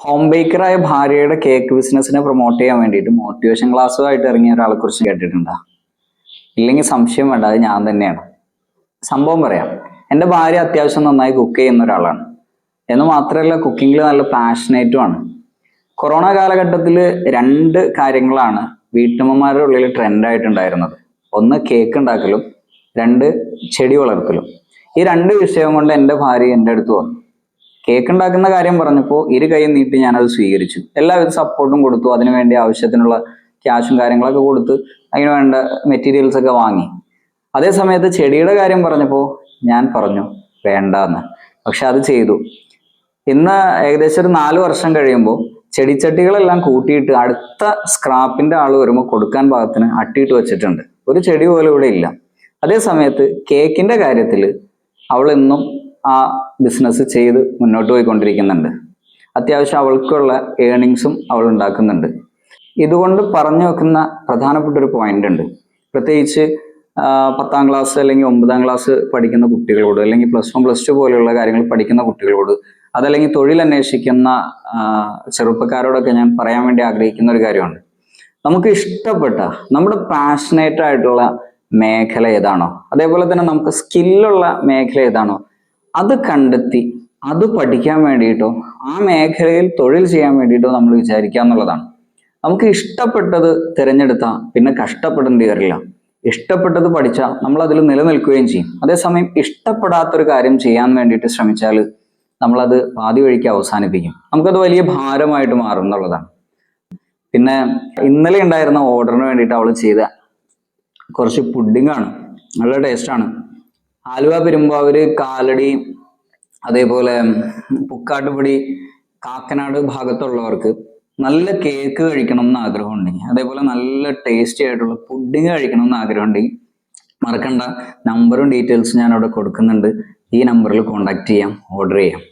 Home ബേക്കറായ ഭാര്യയുടെ cake ബിസിനസ്സിനെ promote ചെയ്യാൻ വേണ്ടിയിട്ട് മോട്ടിവേഷൻ ക്ലാസ്സുമായിട്ട് ഇറങ്ങിയ ഒരാളെ കുറിച്ച് കേട്ടിട്ടുണ്ടോ? ഇല്ലെങ്കിൽ സംശയം വേണ്ട, അത് ഞാൻ തന്നെയാണ്. സംഭവം പറയാം. എൻ്റെ ഭാര്യ അത്യാവശ്യം നന്നായി കുക്ക് ചെയ്യുന്ന ഒരാളാണ്. എന്ന് മാത്രമല്ല, കുക്കിങ്ങിൽ നല്ല പാഷനേറ്റുമാണ്. കൊറോണ കാലഘട്ടത്തിൽ രണ്ട് കാര്യങ്ങളാണ് വീട്ടമ്മമാരുടെ ഉള്ളിൽ ട്രെൻഡായിട്ടുണ്ടായിരുന്നത്. ഒന്ന് കേക്ക് ഉണ്ടാക്കലും, രണ്ട് ചെടി വളർത്തലും. ഈ രണ്ട് വിഷയം കൊണ്ട് എൻ്റെ ഭാര്യ എൻ്റെ അടുത്ത് വന്നു. കേക്ക് ഉണ്ടാക്കുന്ന കാര്യം പറഞ്ഞപ്പോൾ ഇരു കൈ നീട്ടി ഞാനത് സ്വീകരിച്ചു. എല്ലാവിധ സപ്പോർട്ടും കൊടുത്തു. അതിനുവേണ്ടി ആവശ്യത്തിനുള്ള ക്യാഷും കാര്യങ്ങളൊക്കെ കൊടുത്ത് അതിന് വേണ്ട മെറ്റീരിയൽസ് ഒക്കെ വാങ്ങി. അതേ സമയത്ത് ചെടിയുടെ കാര്യം പറഞ്ഞപ്പോൾ ഞാൻ പറഞ്ഞു വേണ്ടാന്ന്. പക്ഷെ അത് ചെയ്തു. ഇന്ന് ഏകദേശം ഒരു 4 വർഷം കഴിയുമ്പോൾ ചെടിച്ചട്ടികളെല്ലാം കൂട്ടിയിട്ട് അടുത്ത സ്ക്രാപ്പിന്റെ ആൾ വരുമ്പോൾ കൊടുക്കാൻ പാകത്തിന് അട്ടിയിട്ട് വെച്ചിട്ടുണ്ട്. ഒരു ചെടി പോലും ഇവിടെ ഇല്ല. അതേ സമയത്ത് കേക്കിന്റെ കാര്യത്തിൽ അവൾ ഇന്നും ആ ബിസിനസ് ചെയ്ത് മുന്നോട്ട് പോയിക്കൊണ്ടിരിക്കുന്നുണ്ട്. അത്യാവശ്യം അവൾക്കുള്ള ഏണിങ്സും അവൾ ഉണ്ടാക്കുന്നുണ്ട്. ഇതുകൊണ്ട് പറഞ്ഞു വെക്കുന്ന പ്രധാനപ്പെട്ട ഒരു പോയിന്റ് ഉണ്ട്. പ്രത്യേകിച്ച് 10ാം ക്ലാസ് അല്ലെങ്കിൽ 9ാം ക്ലാസ് പഠിക്കുന്ന കുട്ടികളോട്, അല്ലെങ്കിൽ +1 +2 പോലെയുള്ള കാര്യങ്ങൾ പഠിക്കുന്ന കുട്ടികളോട്, അതല്ലെങ്കിൽ തൊഴിൽ അന്വേഷിക്കുന്ന ചെറുപ്പക്കാരോടൊക്കെ ഞാൻ പറയാൻ വേണ്ടി ആഗ്രഹിക്കുന്ന ഒരു കാര്യമാണ്. നമുക്ക് ഇഷ്ടപ്പെട്ട, നമ്മുടെ പാഷനേറ്റ് ആയിട്ടുള്ള മേഖല ഏതാണോ, അതേപോലെ തന്നെ നമുക്ക് സ്കില്ലുള്ള മേഖല ഏതാണോ, അത് കണ്ടെത്തി അത് പഠിക്കാൻ വേണ്ടിയിട്ടോ ആ മേഖലയിൽ തൊഴിൽ ചെയ്യാൻ വേണ്ടിയിട്ടോ നമ്മൾ വിചാരിക്കുക എന്നുള്ളതാണ്. നമുക്ക് ഇഷ്ടപ്പെട്ടത് തിരഞ്ഞെടുത്താൽ പിന്നെ കഷ്ടപ്പെടേണ്ടി വരില്ല. ഇഷ്ടപ്പെട്ടത് പഠിച്ചാൽ നമ്മൾ അതിൽ നിലനിൽക്കുകയും ചെയ്യും. അതേസമയം ഇഷ്ടപ്പെടാത്തൊരു കാര്യം ചെയ്യാൻ വേണ്ടിയിട്ട് ശ്രമിച്ചാൽ നമ്മളത് പാതി വഴിക്ക് അവസാനിപ്പിക്കും. നമുക്കത് വലിയ ഭാരമായിട്ട് മാറും എന്നുള്ളതാണ്. പിന്നെ ഇന്നലെ ഉണ്ടായിരുന്ന ഓർഡറിന് വേണ്ടിയിട്ട് അവൾ ചെയ്ത കുറച്ച് പുഡിങ്ങാണ്. നല്ല ടേസ്റ്റാണ്. ആലുവ പെരുമ്പാവൂര് കാലടി, അതേപോലെ പുക്കാട്ടുപടി, കാക്കനാട് ഭാഗത്തുള്ളവർക്ക് നല്ല കേക്ക് കഴിക്കണം എന്ന് ആഗ്രഹം ഉണ്ടെങ്കിൽ, അതേപോലെ നല്ല ടേസ്റ്റി ആയിട്ടുള്ള പുഡിങ് കഴിക്കണം എന്ന് ആഗ്രഹം ഉണ്ടെങ്കിൽ മറക്കണ്ട, നമ്പറും ഡീറ്റെയിൽസും ഞാൻ അവിടെ കൊടുക്കുന്നുണ്ട്. ഈ നമ്പറിൽ കോൺടാക്ട് ചെയ്യാം, ഓർഡർ ചെയ്യാം.